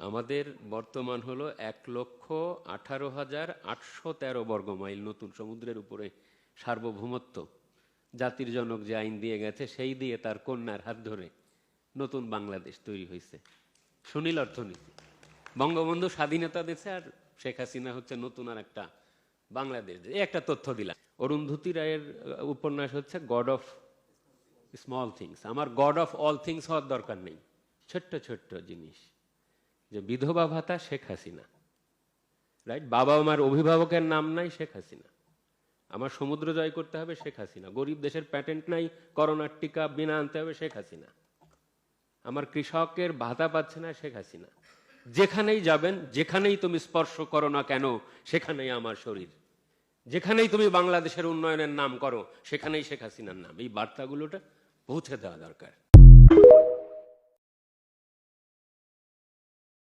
আমাদের বর্তমান হলো 1,18,813 বর্গমাইল নতুন সমুদ্রের উপরে সার্বভৌমত্ব। জাতির জনক যে আইন দিয়ে গেছে সেই দিয়ে তার কন্যার হাত ধরে নতুন বাংলাদেশ তৈরি হয়েছে। সুনীল অর্থনীতি, বঙ্গবন্ধু স্বাধীনতা দিয়েছে আর শেখ হাসিনা হচ্ছে নতুন আর একটা বাংলাদেশ। এই একটা তথ্য দিলাম। অরুন্ধতী রায়ের উপন্যাস হচ্ছে গড অফ স্মল থিংস। আমার গড অফ অল থিংস হওয়ার দরকার নেই। ছোট্ট ছোট্ট জিনিস, যে বিধবা ভাতা শেখ হাসিনা, রাইট? বাবা আমার অভিভাবকের নাম নাই শেখ হাসিনা। আমার সমুদ্র জয় করতে হবে শেখ হাসিনা। গরিব দেশের প্যাটেন্ট নাই, করোনার টিকা বিনা আনতে হবে শেখ হাসিনা। আমার কৃষকের ভাতা পাচ্ছে না শেখ হাসিনা। যেখানেই যাবেন, যেখানেই তুমি স্পর্শ করো না কেন সেখানেই আমার শরীর। যেখানেই তুমি বাংলাদেশের উন্নয়নের নাম করো সেখানেই শেখ হাসিনার নাম। এই বার্তাগুলোটা পৌঁছে দেওয়া দরকার।